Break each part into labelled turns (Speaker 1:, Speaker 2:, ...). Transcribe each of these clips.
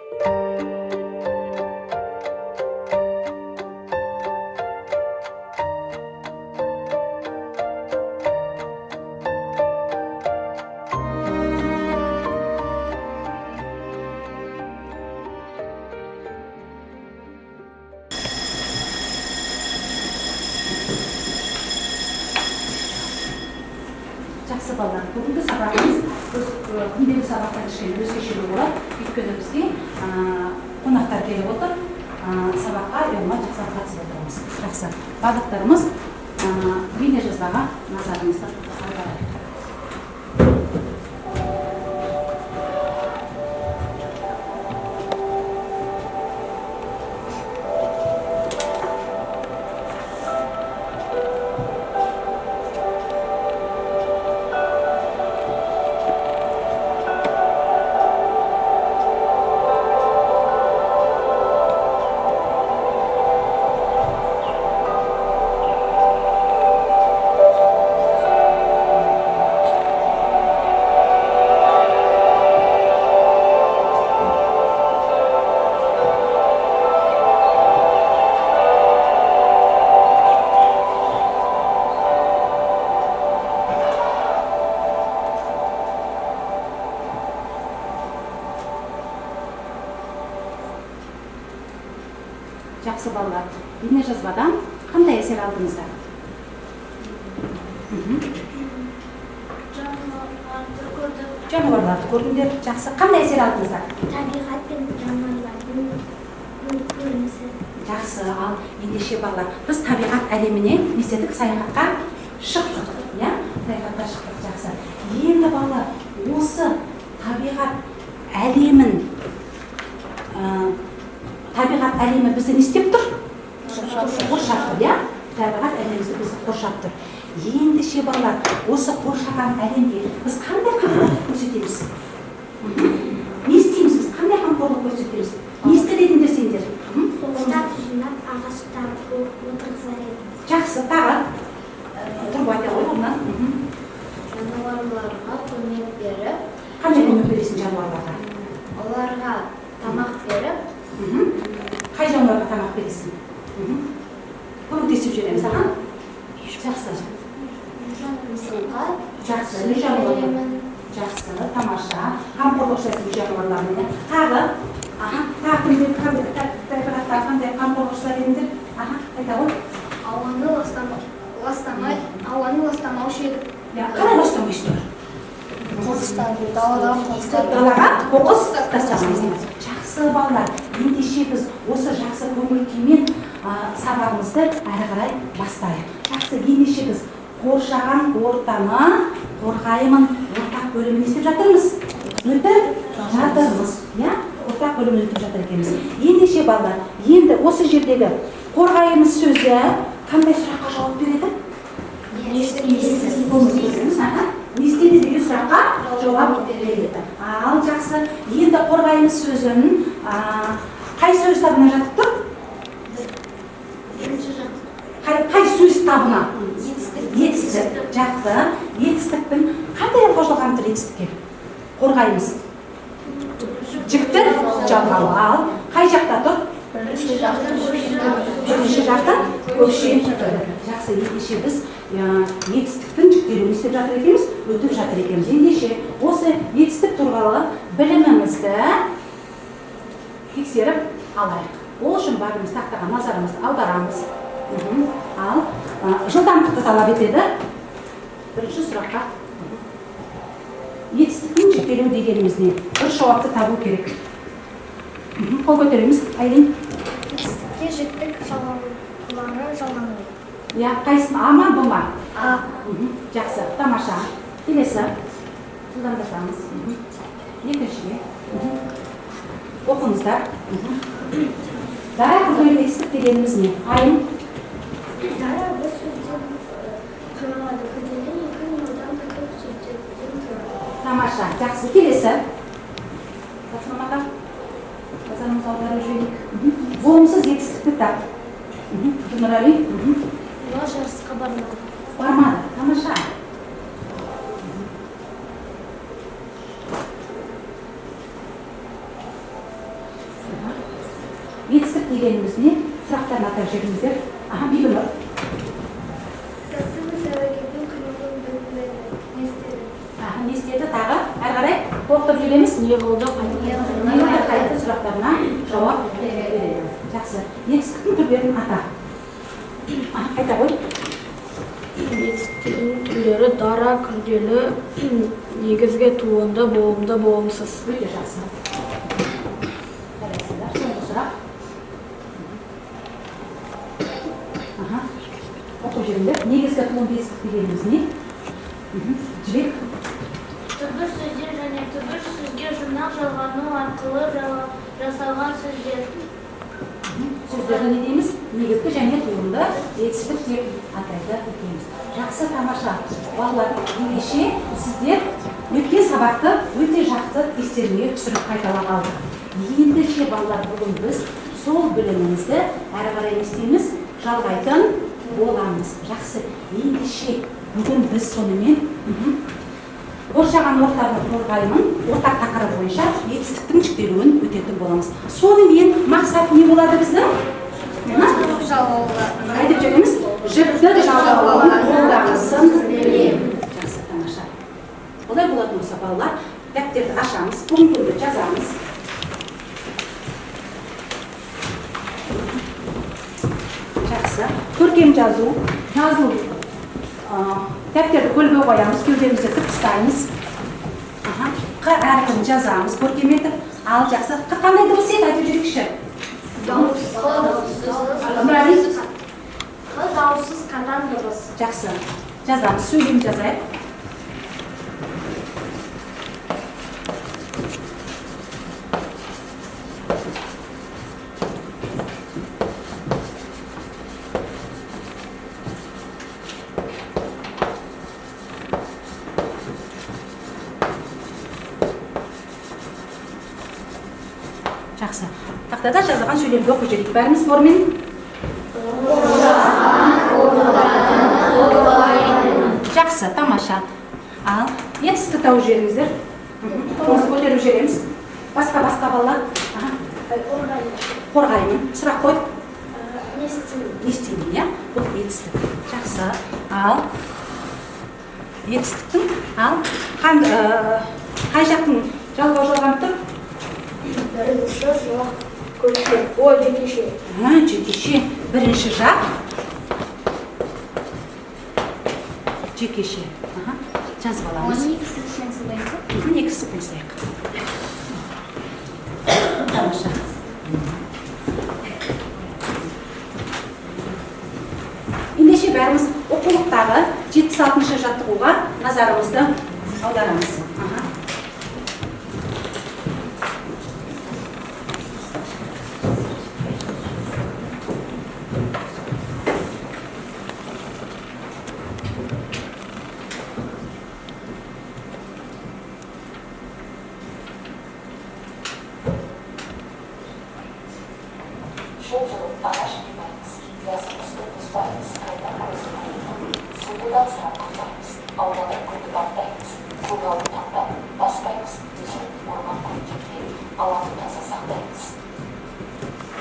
Speaker 1: Жақсы балалар, бүгінгі сабағымыз күндегі сабақтан кішкене өзгеше болады. Өйткені бізге қонақтар келіп отыр. Сабаққа ұйымға жақсы қатысып отырмыз. Жақсы. Барлықтарымыз бейнежазбаға назарыңызды аударайық. Жақсы балалар, бейнежазбадан қандай әсер алдыңыздар? Жануарларды көрдіңдер. Жақсы. Қандай әсер алдыңыздар?
Speaker 2: Табиғат пен жануарлардың көрінісі.
Speaker 1: Жақсы. Ал ендеше балалар, біз табиғат әлеміне не істедік? Саяхатқа шықтық. Я? Саяхатқа шықтық. Жақсы. Енді балалар, осы табиғат әлемін табиғат әлемі бізді не істеп тұр? Қоршап тұр, я? Табиғат әлемімізді бізді қоршап тұр. Ендеше балалар, осы қоршаған әлемге біз қандай қамқорлық көрсетеміз? Не істейміз біз? Қандай қамқорлық көрсетеміз? Не істер едіңдер сендер?
Speaker 2: Қоқыстар жинап, ағаштар отырғызар едіңіз.
Speaker 1: Жақсы, тағы тұрып айта ғой онан.
Speaker 3: Жануарларға көмек беріп,
Speaker 1: Қандай көмек бересің жануарларға?
Speaker 3: оларға тамақ беріп,
Speaker 1: Қай жануарға тамақ бересің? Көмектесіп жүреміз, аға? Жақсы.
Speaker 3: мысыққа
Speaker 1: Жақсы, үй жануарлар. Жақсы, тамаша. Қамқорлық жасайтын жануарлармен. Тағы, тағы кімдер табиғатта қандай қамқорлық жасайтындар? Айта ғой.
Speaker 3: ауаны ластамаушы едік.
Speaker 1: Қалай ластамайсыздар?
Speaker 3: Қоқыстарды, даладағы қоқыстарды.
Speaker 1: Далаға қоқыс тастамайсыз. Жақсы балалар, ендеше біз осы жақсы көңіл күймен сабағымызды әрі қарай бастайық. Жақсы, ендеше біз қоршаған ортаны қорғаймын ортақ бөлімін істеп жатырмыз. Өтіп жатырмыз. Ортақ бөлімін өтіп жатыр екенбіз. Ендеше балалар, енді осы жердегі қорғаймыз сөзі қандай сұраққа жауап береді? Не істейді деген сұраққа жауап береді. Ал жақсы, енді қорғаймыз сөзін қай сөз табына жатып тұр? Қай сөз табына? Етістік. Жақсы, етістіктің қандай қосылған тұр етістікке? Қорғаймыз. Жіктің жалғауы. Ал қай жақта тұр? Бірінші жақта көкшен тұр. Жақсы, ендеше біз етістіктің жіктелуін істеп жатыр екенбіз, өтіп жатыр екенбіз. Ендеше осы етістік туралы білімімізді тексеріп алайық. Ол үшін бәріміз тақтаға назарымызды аударамыз. Ал жылдамдықты талап етеді. Бірінші сұраққа етістіктің жіктелуі дегеніміз не? Бір жауапты табу керек. Қол көтереміз. Айлин.
Speaker 2: Етістікке жіктік жалғаулары жалғануы.
Speaker 1: Қайсын аман бұма? Жақсы, тамаша. Келесі. Жылдамдатамыз. Екіншіге. Оқыңыздар. Дара күрделі етістік дегеніміз не? Айын.
Speaker 2: Дара бір сөзден құралады. Күрделі екі одан да көп сөздерден тұрады.
Speaker 1: Тамаша. Жақсы, келесі. Тасымамаға. Назарымыз аударып жөнейік. Болымсыз етістікті тап. Нұрали.
Speaker 2: Олар жарысқа бармады.
Speaker 1: Бармады. Тамаша. дегеніміз не? Сұрақтарын атап жіберіңіздер. Бибінұр.
Speaker 2: Кітаптың сәуегердің қимылын білмеді. Не істеді?
Speaker 1: Не істеді тағы? Әрі қарай толықтырып жібереміз. Не болды? Қайта сұрақтарына жауап береді. Жақсы. Етістіктің түрлерін ата. Қайта қой.
Speaker 4: Етістіктің түрлері дара, күрделі, негізгі, туынды, болымды, болымсыз.
Speaker 1: Өте жақсы. Жарайсыздар. Соңғы сұрақ. Оқып жүріңдер. Негізгі туынды етістік дегеніміз не? Жібек.
Speaker 2: Түбір сөздер және түбір сөзге жұрнақ жалғану арқылы жасалған сөздер.
Speaker 1: Сөздерді не дейміз? Негізгі және туынды етістік деп атайды екенбіз. Жақсы, тамаша. Балалар, ендеше сіздер өткен сабақты өте жақсы естеріңізге түсіріп қайталап алдық. Ендеше балалар, бүгін біз сол білімімізді әрі қарай не істейміз? Жалғайтын боламыз. Жақсы. Ендеше бүгін біз сонымен қоршаған ортаны қорғаймын ортақ тақырып бойынша етістіктің жіктелуін өтетін боламыз. Сонымен мақсат не болады біздің? Айтып жүреміз? Жіпті жалғауын қолдансын. Жақсы, тамаша. Олай болатын болса балалар, дәптерді ашамыз, бүгінгі күнді жазамыз. Жақсы. Көркем жазу дәптерді көлбеу қоямыз, кеудемізді тік ұстаймыз. Әркін жазамыз, көркем етіп. Ал жақсы. Қандай дыбыс еді айтып жүрекші?
Speaker 3: Дауыссыз қатаң дыбыс.
Speaker 1: Жақсы. Жазамыз, сөйлем жазайық. Жақсы. Тақтада жазылған сөйлемді оқып жүрейік. Бәріміз формен? Жақсы, тамаша. Ал, етістікті тауып жеріңіздер. Көтеріп жереміз. Басқа балалар. Қорғаймын. Сұрақ қой.
Speaker 2: Не істеймін?
Speaker 1: Не істеймін, иә? Бұл етістік. Жақсы. Ал, етістіктің, қай жақтың жалғанып тұр?
Speaker 2: Бірінші жақ көркем. Ой, жекеше.
Speaker 1: Жекеше. Бірінші жақ. Жекеше. Жазып аламыз.
Speaker 3: Оны екісі сенсіздейді.
Speaker 1: Екісі қойсайық. Тамаша. Ендеше бәріміз оқулықтағы 76-шы жаттығуға назарымызды аударамыз.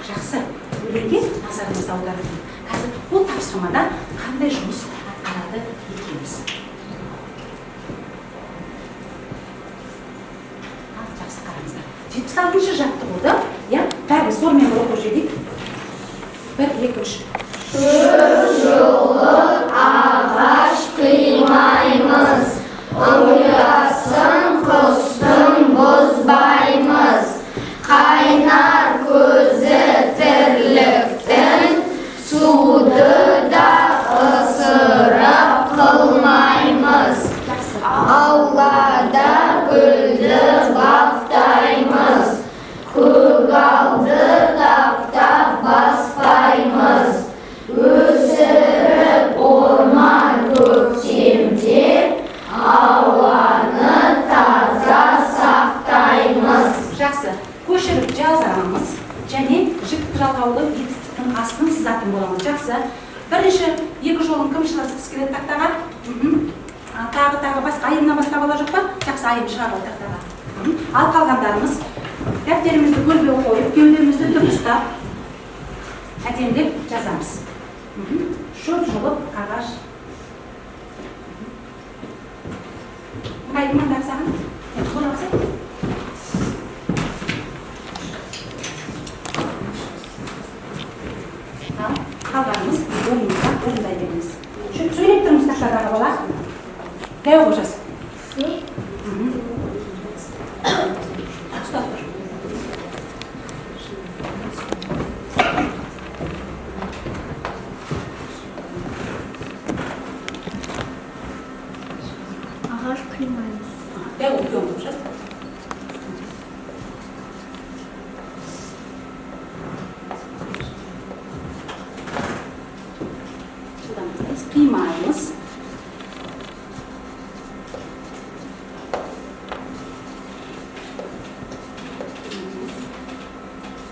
Speaker 1: Жақсы, өлеңге назарымызды аударып. Қазір бұл тапсырмада қандай жұмыс атқарады екенбіз. Жақсы қараңыздар. 76-шы жаттығуды, бәріміз формен бір оқып жедейік. 1, 2, 3.
Speaker 3: Жылы ағаш қимаймыз, ұясын құстың бұзбаймыз. Қайнар көзі тірліктің, суды да ысырап қылмаймыз. Аулада гүлді баптаймыз, көгалды таптап баспаймыз. Өсіріп орман көктемде, ауаны таза сақтаймыз.
Speaker 1: Жақсы, көшіріп жазамыз және жікті жалғаулы етістіктің астын сызатын боламыз. Жақсы, бірінші екі жолын кім шығарғысы келеді тақтаға? Тағы басқа айымнан басқа бала жоқ па? Жақсы, айым шығарып тақтаға. Ал қалғандарымыз дәптерімізді көлбеу қойып, кеудемізді тік ұстап, әдемілеп жазамыз. Шөп жұлып қағаш. Қайдымандар саған? Құлап сәй? Қалғанымыз ойымызға орындай беріңіз. Сөйлеп тұрмыз тақтадағы бала. Дәу қожасы. Ұстап тұр.
Speaker 2: Ағаш қимаймыз.
Speaker 1: Дәу үлкен қожасы. Қимаймыз.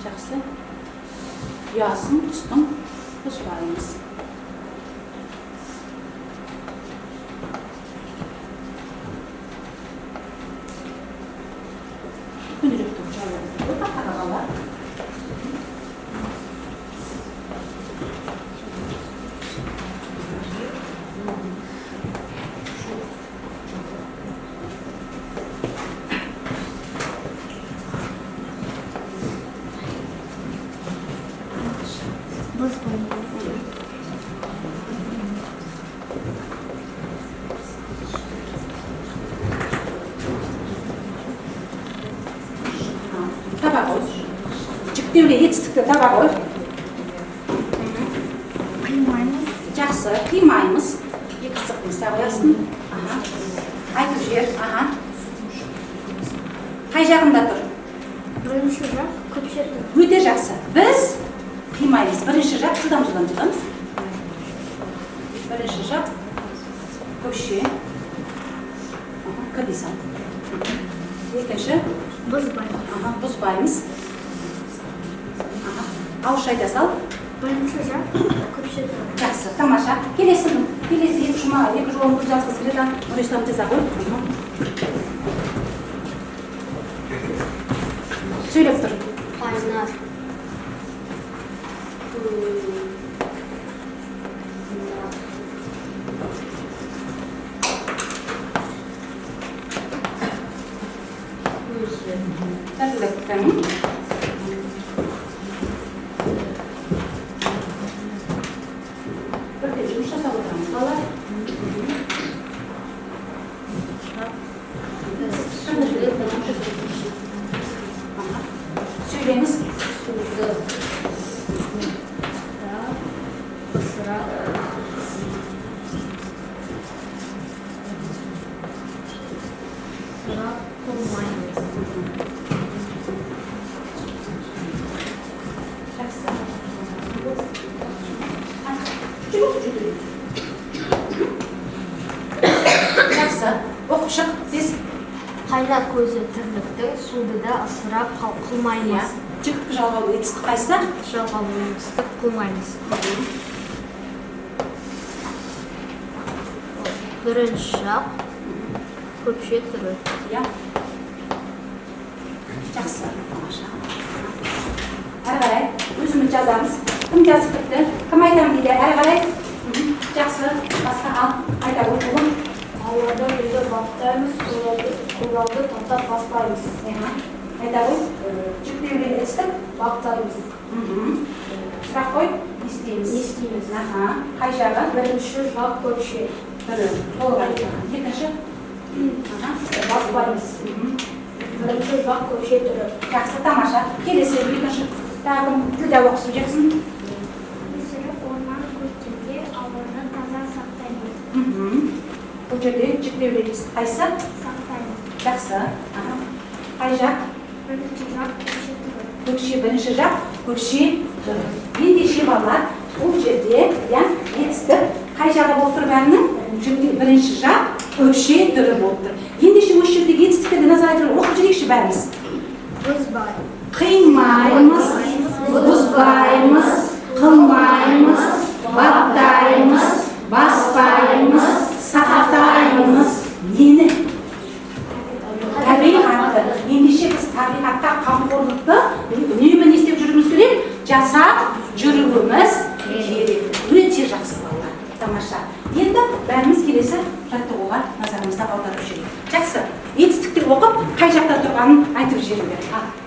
Speaker 1: Жақсы. Ұясын, тұстың, бұзбаймыз. Күніректі жайлы. Өтіп қарағалар. Таба қой. Жүктеулі етістікті таба қой.
Speaker 2: Қимаймыз.
Speaker 1: Жақсы, қимаймыз. Екі сықпен сағыласын. Айтып жібер. Қай жағында тұр?
Speaker 2: Бірінші жақ көпше тұр.
Speaker 1: Өте жақсы. Біз қимаймыз. Бірінші жақ жылдам жазамыз. Бірінші жақ көпше. Кәде сал. Екінші
Speaker 2: Бұзбаймыз.
Speaker 1: бұзбаймыз. Ауызша айта сал.
Speaker 2: Бірінші жақ көпше тұр.
Speaker 1: Жақсы, тамаша. Келесі екі жолын көз жазғысы келеді. Нұрислам жаза ғой. Сөйлеп тұр.
Speaker 3: Қайнар.
Speaker 1: Тәрліктің. Бірде жұмыс жасап отырамыз. Қалай? Сөйлеңіз.
Speaker 3: Суды. Ысырап. Ысырап қылмаймыз.
Speaker 1: Жақсы. Оқып шық. Тез.
Speaker 3: Қайнар көзі тірліктің, суды да ысырап қылмаймыз.
Speaker 1: Жігітті жалғау етістік қайсы?
Speaker 3: Жалғанымыздық қылмаймыз. Бірінші жақ көпше түрі.
Speaker 1: Иә. Жақсы. Әрі қарай өзіміз жазамыз. Кім жазып бітті? Кім айтамын дейді? Әрі қарай. Жақсы. Басқа ал. Айта отырғын.
Speaker 4: Аллада үйді баптаймыз, құралды таптап баспаймыз.
Speaker 1: Айта ғой. Жүктеулі етістік.
Speaker 4: Баптаймыз.
Speaker 1: Сұрақ қой. Не істейміз?
Speaker 4: Естейміз.
Speaker 1: Қай жағы?
Speaker 4: Бірінші жақ көпше.
Speaker 1: Бірі. Толық айтқан. Екінші?
Speaker 4: Баспаймыз. Бірінші жақ көпше түрі.
Speaker 1: Жақсы, тамаша. Келесі екінші. Тағы тілде оқысып жетсін.
Speaker 2: Өсіріп орман көктемде ауаны таза сақтаймыз.
Speaker 1: Бұл жерде жүктеулі етістік қайсы?
Speaker 2: Сақтаймыз.
Speaker 1: Жақсы. Қай жақ?
Speaker 2: Бірінші жақ көкше түрі.
Speaker 1: Көкше, бірінші жақ, көкше. Ендеше балалар, бұл жерде етістік қай жағы болып тұр бәрінің? Бірінші жақ, көкше түрі болып тұр. Ендеше осы жердегі етістіктерді назар айтып оқып жүрейікші бәріміз.
Speaker 2: Бұзбай.
Speaker 1: Қимаймыз, бұзбаймыз, қылмаймыз, баптаймыз, баспаймыз, сақтаймыз. Нені? Табиғатты. Ендеше біз табиғатқа қамқорлықты үнемі не істеп жүргіміз керек? Жасап жүру. сөйтіп оқып, қай жақта тұрғанын айтып жіберіңдер.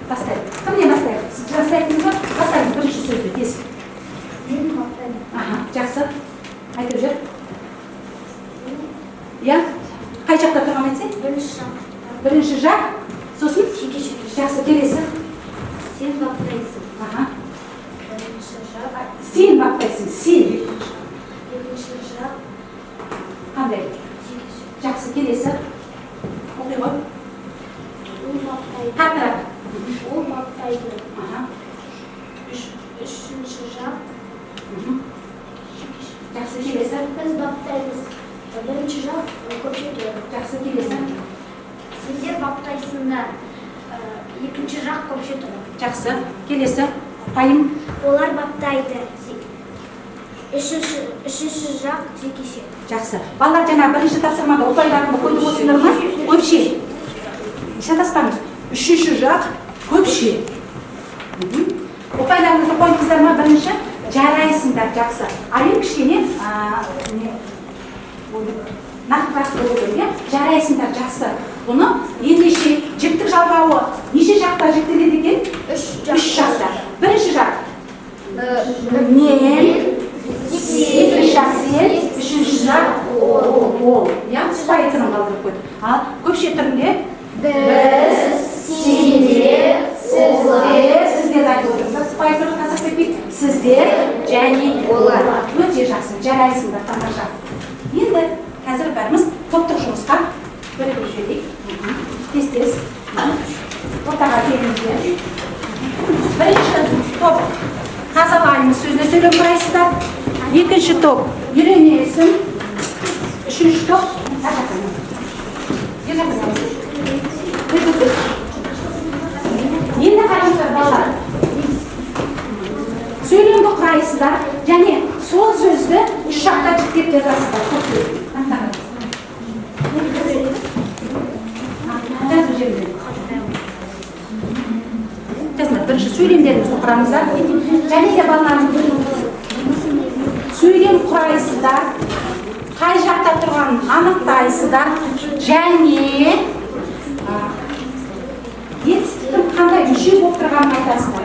Speaker 1: Бастайық. Кімнен бастайық? Сіз жасайтыңыз ба? Бастайық бірінші сөзді тез. Жақсы. Айтып жүр. Иә? Қай жақта тұрған айтсай? Бірінші жақ. Сосын? Жақсы, келесі.
Speaker 2: Сен баптайсың. Бірінші жақ.
Speaker 1: Сен баптайсың, сен.
Speaker 2: Екінші жақ.
Speaker 1: Қандай? Жақсы, келесі. Оқи ғой.
Speaker 2: Ол баптайды.
Speaker 1: Қаттырақ.
Speaker 2: Ол баптайды. Үшінші жақ.
Speaker 1: Жақсы, келесі.
Speaker 2: Біз баптаймыз. Бірінші жақ. Көпшілік.
Speaker 1: Жақсы, келесі.
Speaker 2: Сендер баптайсыңдар. Екінші жақ көпшілік.
Speaker 1: Жақсы, келесі. Пайым.
Speaker 2: Олар баптайды. Үшінші жақ жекеше.
Speaker 1: Жақсы. Балалар жаңа бірінші тапсырмада ұпайларыңды қойып отырсыңдар ма? Көпше. Шатаспаңыз. Үшінші жақ көпше. Ұпайларыңызды қойдыңыздар ма? Бірінші жарайсыңдар. Жақсы. Айым кішкене нақтырақ болу. Жарайсыңдар. Жақсы. Бұны ендеше жіптік жалғауы неше жақта жіктеледі екен? Үш жақта. Бірінші жақ. Мен. Екінші жақ сен, үшінші жақ ол. Спай түрін қалдырып қойды. Ал көпше түрінде біз, сендер, сіздер айтып отырсыз. Спай түрін қазақ етпейді. Сіздер және олар. Өте жақсы, жарайсыңдар, тамаша. Енді қазір бәріміз топтық жұмысқа бірігіп жіберейік. Тез-тез. Ортаға келіңіздер. Бірінші топ. Қазалаймыз сөзіне сөйлеп құрайсыздар. Екінші топ үйренесің. Үшінші топ енді қараңыздар балалар. Сөйлемді құрайсыздар және сол сөзді үш жақта жіктеп жазасыздар. Бірінші сөйлемдеріңізді құрамыздар. Және де балаларыңызды сөйлем құрайсыздар. Қай жақта тұрғанын анықтайсыздар. Және етістіктің қандай мүше болып тұрғанын айтасыздар.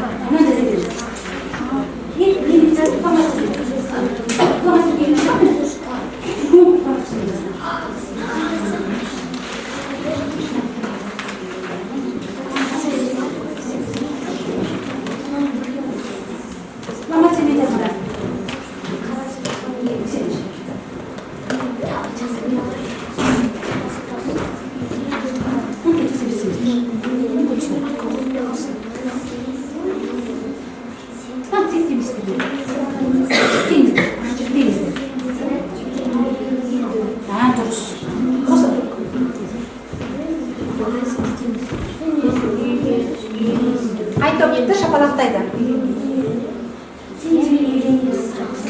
Speaker 1: Айтып кетті, шапалақтайды.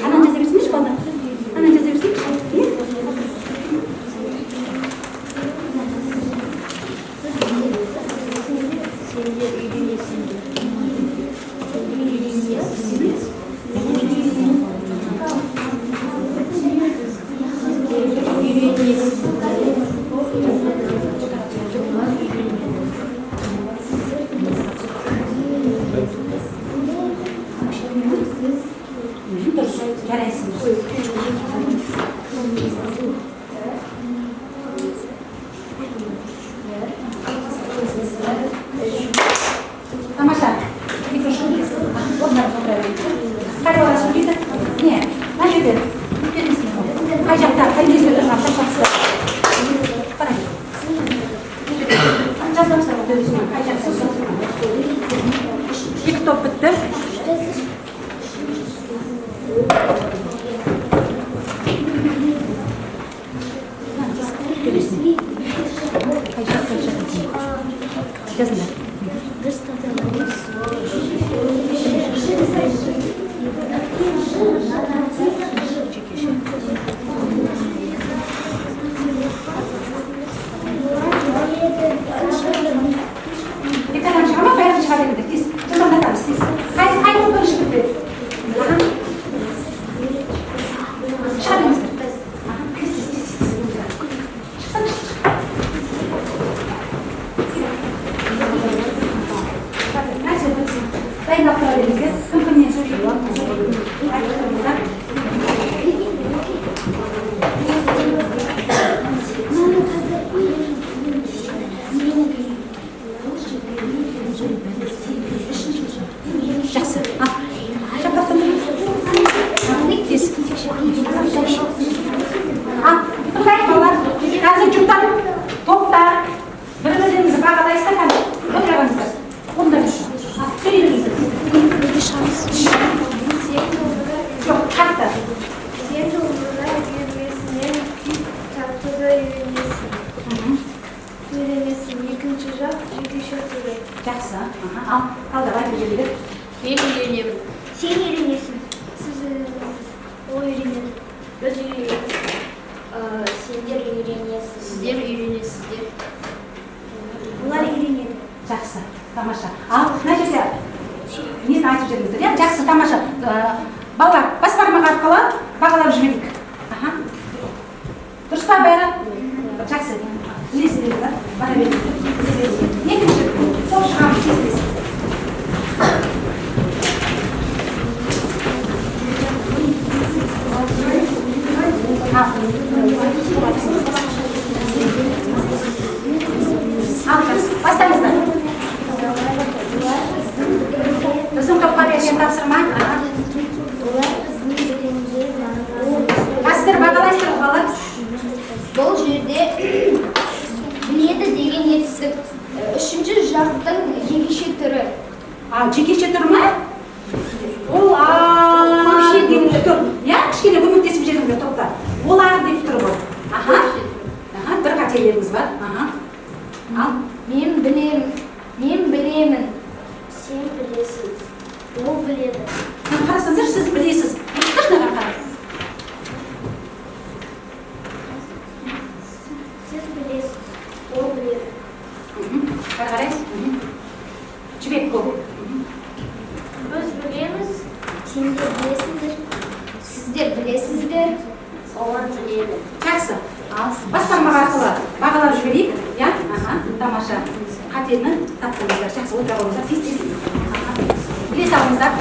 Speaker 1: Анан жаза берсінші, балдар? Анан жаза берсінші? Тамаша, микрофон. Қай бала сөйлейді? Не? Мына жерде. Қай жақта? Қай жерде тұрған? Қарай. Жаздамсыздар ма? Қай жақта? Екі топ бітті. Жазыңдар. Ekrandan шыға ма? Қайдан шыға беріңдер? Тез. Жылдамдатамыз, тез. Қай топ бірінші бітті? Шыға беріңіздер. Шықсаңыз. Жақсы. Ал, давай бежелдер.
Speaker 4: Мен үйренемін.
Speaker 2: Сен үйренесің. Сіз үйренесіз. Ол үйренеді.
Speaker 3: Біз үйренеміз. Сендер үйренесіз. Сіздер үйренесіздер.
Speaker 2: Олар үйренеді.
Speaker 1: Жақсы. Тамаша. Ал, мына жерде нені айтып жүріңіздер, иә? Жақсы, тамаша. Балалар, бас бармақ арқылы бағалап жіберейік. Дұрыс па бәрі? Жақсы. Елесіңдер, да? Бара беріңіздер. Екінші, сол шығамыз, тез-тез. Ал, бастаңыздар. Біздің топқа берген тапсырма. Бастыр, бағалайсыздар балалар.
Speaker 3: Бұл жерде біледі деген етістік. Үшінші жақтың жекеше түрі.
Speaker 1: Жекеше түрі ма? Ол деп тұр. Я, кішкене көмектесіп жеріңізге тоқта. Олар деп тұр бұл. Бір қателеріңіз бар. Ал.
Speaker 3: Мен білемін.
Speaker 2: Сен білесің. Ол біледі.
Speaker 1: Қарасаңдар, сіз білесіз. Қашнаға қарап.
Speaker 2: Сіз білесіз. Ол біледі.
Speaker 1: Қарайсыз. Жібек бұл.
Speaker 2: Біз білеміз. Сендер білесіңдер.
Speaker 3: Сіздер білесіздер.
Speaker 2: Олар біледі.
Speaker 1: Жақсы. Бастармақ арқылы бағалап жіберейік. Я? Тамаша. Қатені таптыңыздар. Жақсы, отыра қойыңыздар. Тез-тез. Біле салыңыздар.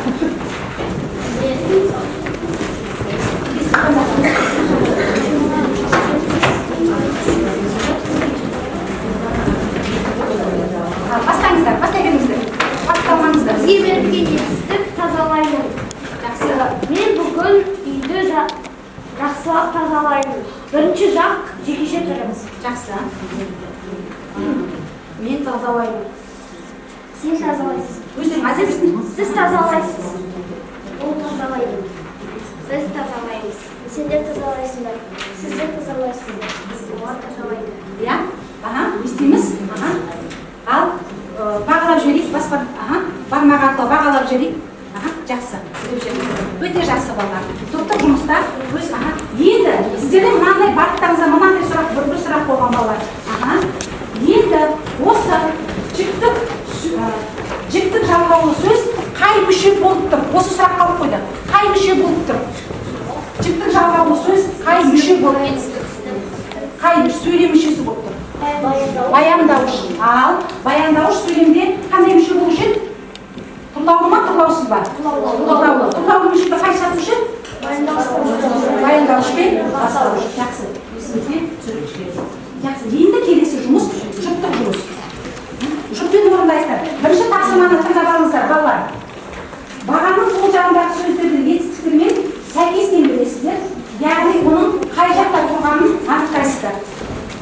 Speaker 1: Бастаңыздар, бастай беріңіздер. Басталмаңыздар.
Speaker 2: Бізге берілген етістік тазалаймын.
Speaker 1: Жақсы.
Speaker 2: Мен бүгін үйді жақсылап тазалаймын. Бірінші жақ жекеше түріміз.
Speaker 1: Жақсы.
Speaker 4: Мен тазалаймын.
Speaker 2: Сен тазалайсың.
Speaker 1: Өздерің азаматсыз.
Speaker 2: Сіз тазалайсыз. Ол тазалайды. Біз тазалаймыз. Сендер тазалайсыңдар. Сіздер тазалайсыздар. Олар тазалайды.
Speaker 1: Я? Естиміз? Ал, бағалап жіберейік. Бармақ арқылы бағалап жіберейік. Жақсы. Өте жақсы балалар. Топтық жұмыста өз. Енді сіздердің мынандай бағыттарыңызда мынандай сұрақ, бір сұрақ болған балалар. Енді осы жіктік жалғаулы сөз қай мүше болып тұр? Осы сұрақ қалып қойды. Қай мүше болып тұр? Жіктік жалғаулы сөз қай мүше болып тұр? Қай сөйлем мүшесі болып тұр? Баяндауыш. Ал, баяндауыш сөйлемде қандай мүше болушы еді? Тұрлаулы ма, тұрлаусыз ба? Тұрлаулы. Тұрлаулы мүшесі қайсысы мүше? Баяндауыш пен бастауыш. Жақсы. Есіңізге түсіріп жіберіңіз. Жақсы. Енді келесі жұмыс жұптық жұмыс. Жұппен орындайсыздар. Бірінші тапсырманы тыңдап алыңыздар, балалар. Бағаның сол жағындағы сөздерді етістіктермен сәйкестендіресіздер. Яғни оның қай жақта тұрғанын анықтайсыздар.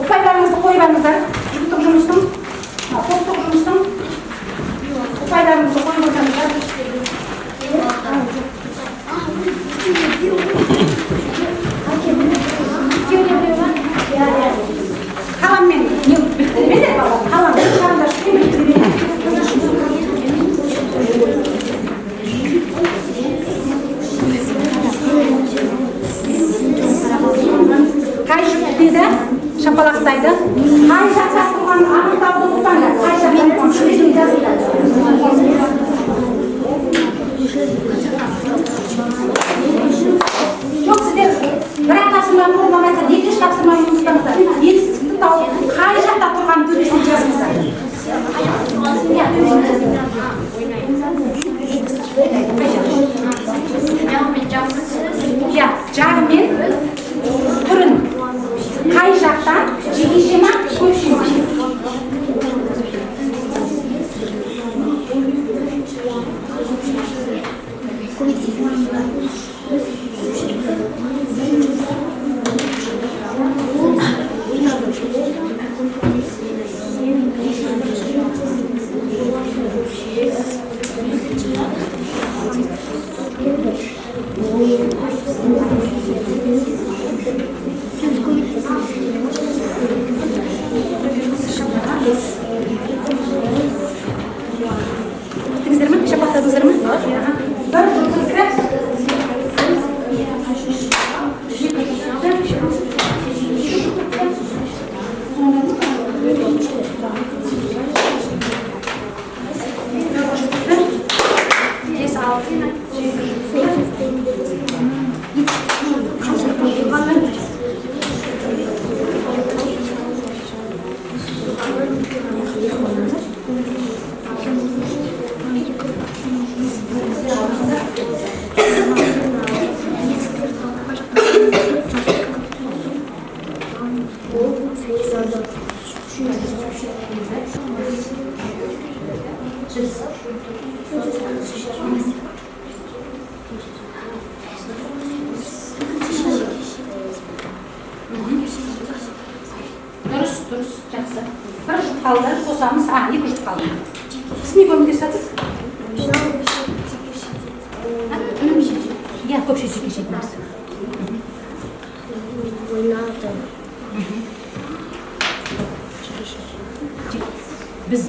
Speaker 1: Ұпайларыңызды қойып алыңыздар. Жұптық жұмыстың, топтық жұмыстың ұпайларыңызды қойып отырыңыздар. Қаламмен біріктірмеді, қаламмен қарындашпен біріктірмеді. Қай жұп деді, шапалақтайды. Қай жақта тұрған анықтауды ұтаңдар. Қай жақта тұрған Hazırsınız mı? Dürüst, жақсы. Bir жұп қалды, қосамыз, екі жұп қалды. Сіз не көмектесесіз? Иә, көпше жеке шетіміз. Біз.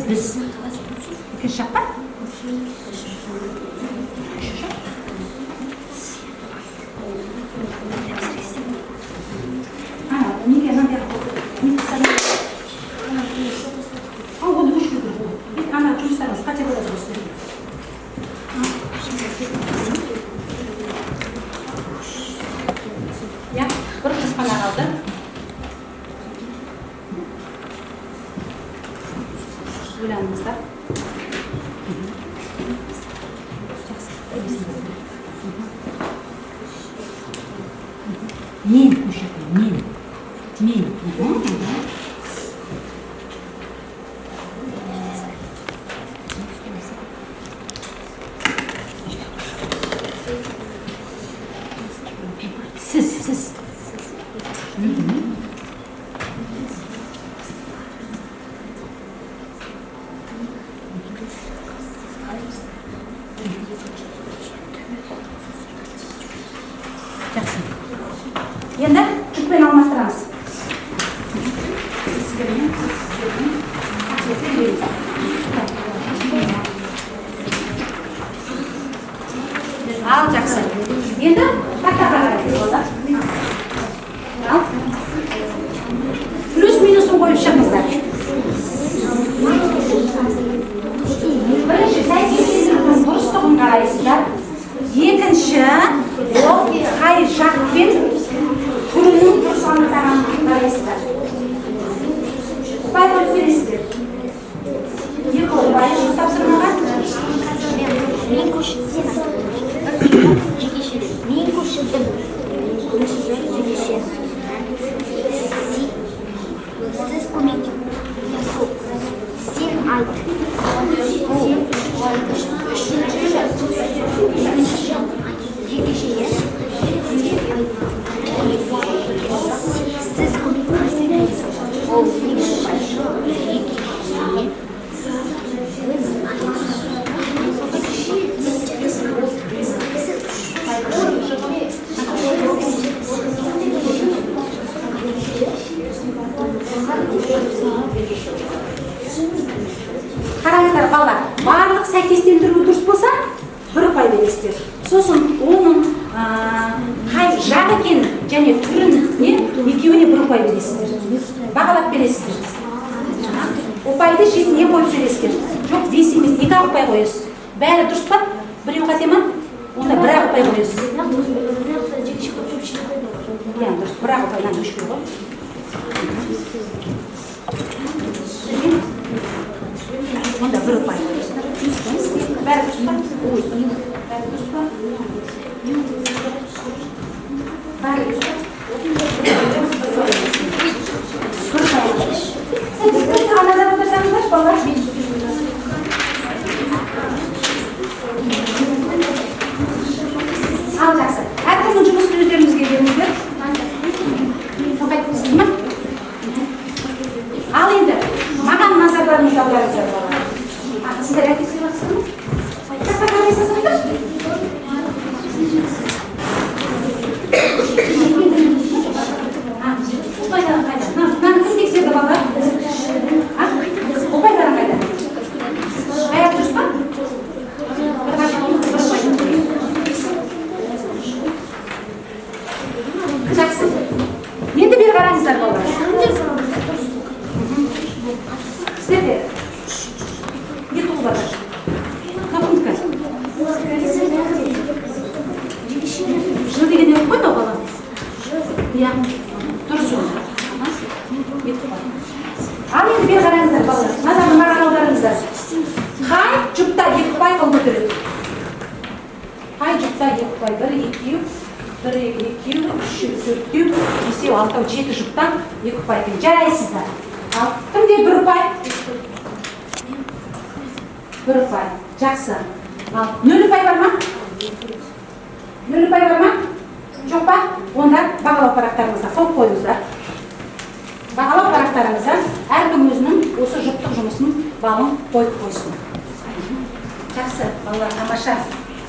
Speaker 1: Biz. İkinci şapka? Ya, bir kısmına kaldı. Uylandınızlar. Men ko'rsatdim, men. Siz. Жақсы. Енді жүкпен алмастырамыз. Ал, жақсы. Енді тақтаға қарайсыз. Ал. Плюс-минусын қойып шығыңыздар. Бірінші сәйкестендірудің дұрыстығын қарайсыздар. Екінші, ол қай жақпен түрінің дұрыс анықтағанын қарайсыздар. Ұпай қойып бересіздер. Екі ұпай тапсырмаға.
Speaker 3: Мен көрсетсем, мен көрсеттім. Сіз көмек. Сен айт. Siz komik misiniz?
Speaker 1: Қараңыздар балалар, барлық сәйкестендіру дұрыс болса, бір ұпай бересіздер. Сосын оның қай жақ екенін және түрін екеуіне бір ұпай бересіздер. Бағалап бересіздер. Ұпайды шетіне қойып бересіздер. Жоқ, 5 емес, 2 ұпай қойасыз. Бәрі дұрыс па? Біреу қате ма? Онда 1 ұпай қойасыз. Иә, дұрыс, 1 ұпайдан өшпей ғой. Onda 1 ұпай. Бәрі дұрыс па? Бәрі дұрыс па? Бәрі дұрыс па? Al жақсы. Әркімнің жұмысын өздеріңізге беріңіздер. Тоқайттыңыз ма? қараңыздар балалар. Сіздерде не толып жатыр? Капунка. Жыл деген не қойды бала? Иә, дұрыс ол. Ал енді бері қараңыздар балалар. Назарды маған аударыңыздар. Қай жұпта екі ұпай қол көтереді? Қай жұпта екі ұпай? Бір, екеу, үшеу, төртеу, бесеу, алтау, жеті жұптан екі ұпай екен. Жарайсыздар. Ал кімде бір ұпай? Бір ұпай. Жақсы. Ал нөл ұпай бар ма? Нөл ұпай бар ма? Жоқ па? Онда бағалау парақтарыңызда қойып қойыңыздар. Бағалау парақтарыңызда әркім өзінің осы жұптық жұмысын балын қойып қойсын. Жақсы, балалар, тамаша.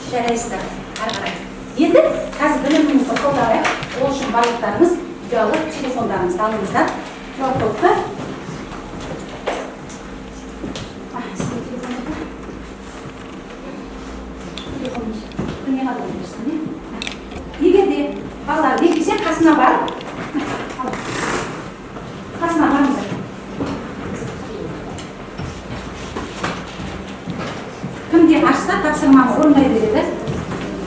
Speaker 1: Жарайсыздар. Ары қарай. Енді қазір біліміңізді қолдайық. Ол үшін барлықтарыңыз ұялы телефондарыңызды алыңыздар. Телефонды. Егер де балалар бекісе қасына барып, қасына барыңыздар. Кімде ашса тапсырманы орындай береді.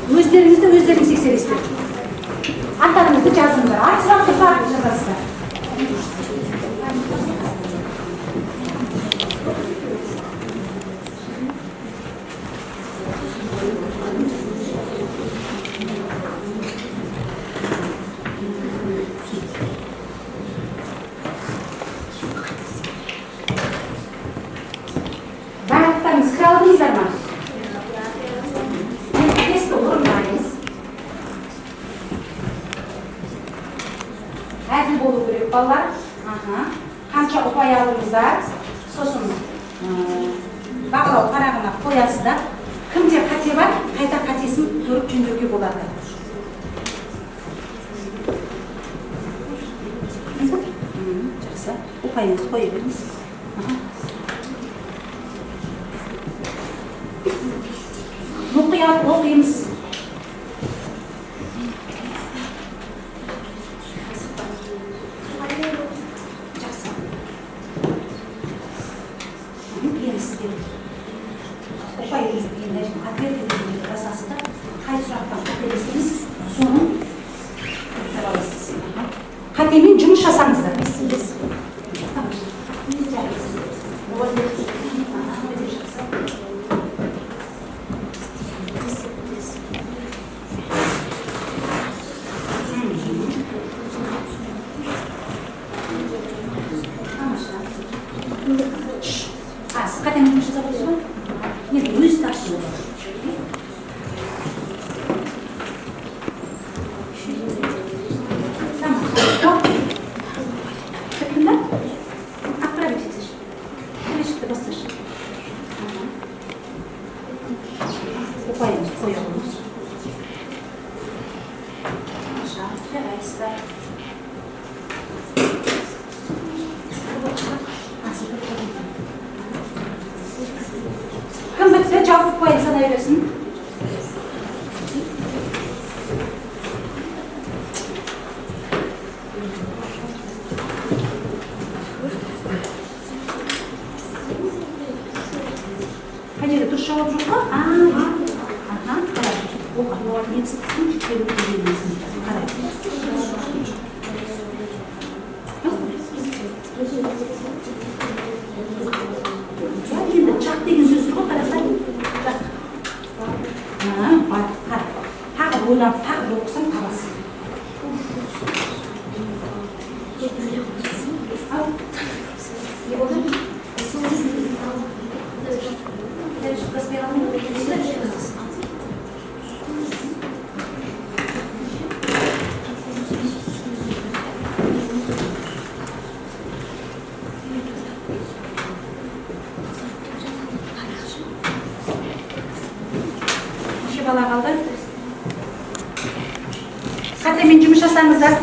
Speaker 1: Өздеріңізді өздеріңіз тексересіздер. Аттарыңызды жазыңыздар. Ат сұрақты жазасыздар. Бағыттарыңыз қыралдыңыздар ма? Тесті орындайыз. Әділ болу керек балалар. Қанша ұпай алыңыздар, сосын бағалау парағына қоясыздар. Кімде қате бар, қайта қатесін көріп жөндеуге болады. Жақсы, ұпайыңыз қойы беріңіз. Мұқият оқимыз. Жақсы. Беріңіздер. Ұпайыңызды енді қателерді жасасыздар. Қай сұрақтан қателесіңіз, соның көптер аласыз. Қатемен жұмыс жасаңыздар. Сіз қатемен жұмыс жасап отырсыз ба? Енді өз тапсыру бар. Ұпайыңыз қоя қойыңыз. Жарайсыздар. Кім бітті? Жауап ұпайын санай берсін. Қай жерде дұрыс жауап жоқ па? Енді жақ деген сөз ғой, қарасай. Тағы ойлап, тағы оқысаң табасың. Бала қалды. Қатемен жұмыс жасаңыздар.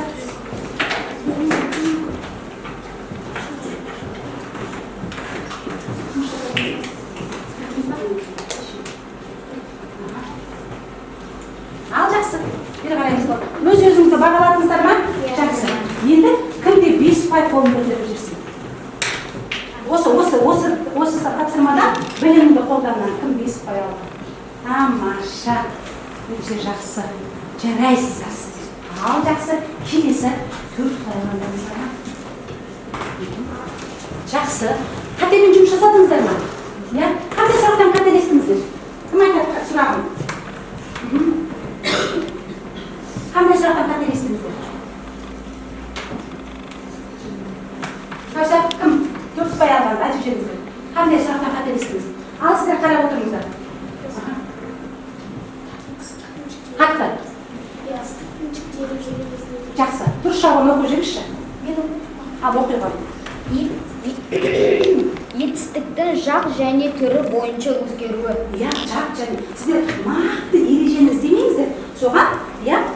Speaker 1: Ал жақсы. Бері қараймыз ғой. Өз-өзіңізді бағаладыңыздар ма? Жақсы. Енді кімде ауданнан кім бесік қоя алды? Тамаша, өте жақсы, жарайсыздар сіздер. Ал жақсы, келесі 4 қойғандарыңызға. Жақсы, қатемен жұмыс жасадыңыздар ма? Қандай сұрақтан қателестіңіздер? Кім айтады сұрағын? Қандай сұрақтан қателестіңіздер? Қайса, кім? 4 ұпай алғанда айтып жеңіздер. Қандай сұрақтан қателестіңіз? Ал сіздер қарап отырыңыздар. Қатты. Жақсы. Дұрыс жауабын оқып жеңізші. Ал оқиға.
Speaker 3: Етістіктің жақ және түрі бойынша өзгеруі.
Speaker 1: Жақ және. Сіздер нақты ережені іздемеңіздер. Соған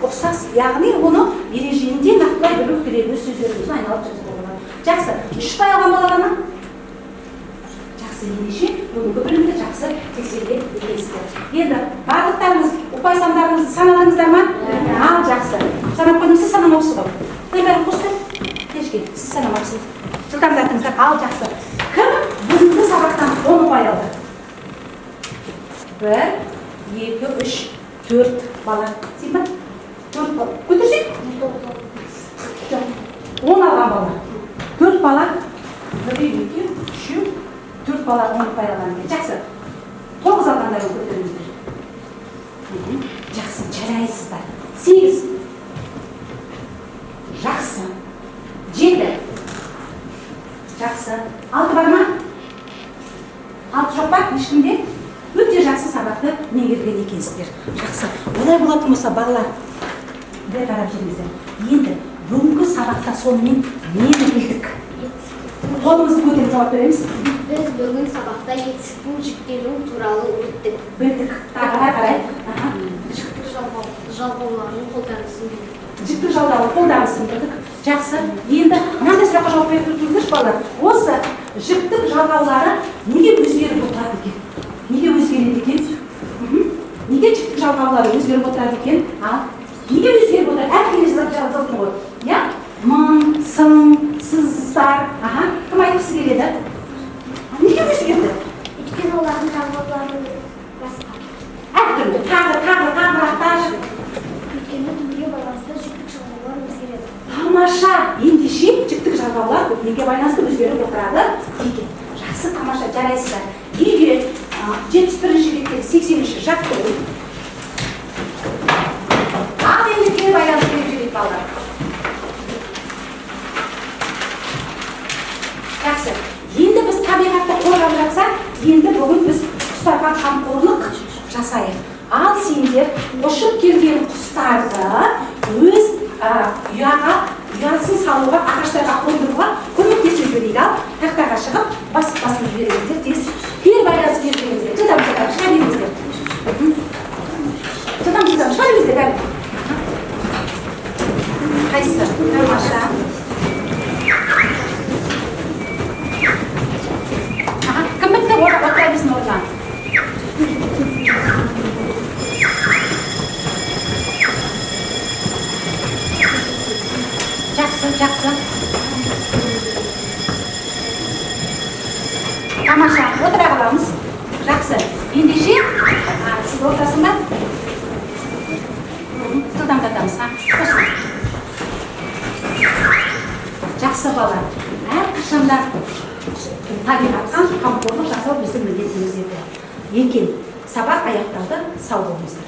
Speaker 1: ұқсас. Яғни оны ереженде нақтылай білу керек. Өз сөздеріңізді айналып жазуға болады. Жақсы. 3 ұпай алған балағана? Жақсы, ендеше бүгінгі білімді жақсы тексерген екенсіздер. Енді барлықтарыңыз ұпай сандарыңызды санадыңыздар ма? Ал жақсы. Санап қойдым, сіз санамапсыз ғой. Бәрін қосты. Кешке, сіз санамапсыз. Жылдамдатыңыздар. Ал жақсы. Кім бүгінгі сабақтан 10 ұпай алды? 1, 2, 3, 4 бала. Сен ба? 4 бала. Көтерсек? 10 алған бала. 4 бала. 1, 2, 3, 4 бала 10 ұпай алған екен. Жақсы. 9 алғандарын көтеріңіздер. Жақсы, жарайсыздар. 8. Жақсы. 7. Жақсы. 6 бар ма? 6 жоқ па? Ешкімде? Өте жақсы сабақты меңгерген екенсіздер. Жақсы. Олай болатын болса балалар, бір қарап жүріңіздер. Енді бүгінгі сабақта сонымен нені білдік? Қолымызды көтеріп жауап береміз.
Speaker 3: Біз бүгін сабақта етістіктің жіктелуі туралы өттік.
Speaker 1: Білдік. Тағы қарай.
Speaker 3: Жіктік жалғауларын қолданысын білдік.
Speaker 1: Жіктік жалғауларын қолданысын білдік. Жақсы. Енді мынандай сұраққа жауап беріп тұрыңыздаршы балалар. Осы жіктік жалғаулары неге өзгеріп отырады екен? Неге өзгереді екен? Неге жіктік жалғаулары өзгеріп отырады екен? Неге өзгеріп отырады? Әркелі жазылды ғой. Мың, сын, сыздар. Кім айтқысы келеді? Неге өзгерді?
Speaker 2: Өйткені олардың жалғаулары басқа.
Speaker 1: Әртүрлі. Тағы.
Speaker 2: Өйткені түрге байланысты жіктік жалғаулар өзгереді.
Speaker 1: Тамаша. Ендеше жіктік жалғаулар неге байланысты өзгеріп отырады екен. Жақсы, тамаша, жарайсыздар. Егер 71-ші беттегі 80-ші жаттығу. Ал енді неге байланысты деп жүрейік балалар. Жақсы. Енді біз табиғатты қорғап жатсақ, енді бүгін біз құстарға қамқорлық жасайық. Ал сендер ұшып келген құстарды өз ұясын салуға, ағаштарға қондыруға көмектесіңіздер дейді. Ал тақтаға шығып, басып жіберіңіздер, тез кер байланысып жіберіңіздер. Жылдам шыға беріңіздер. Жылдам шыға беріңіздер. Қайсы? Тамаша. Кім бітті? Отыра берсін орнынан. Жақсы. Тамаша, отыра қаламыз. Жақсы. Ендеше, сіз отырасың ба? Жылдамдатамыз. Жақсы бала. Әрқашанда табиғатқа қамқорлық жасау біздің міндетіміз еді. Екен, сабақ аяқталды, сау болыңыздар.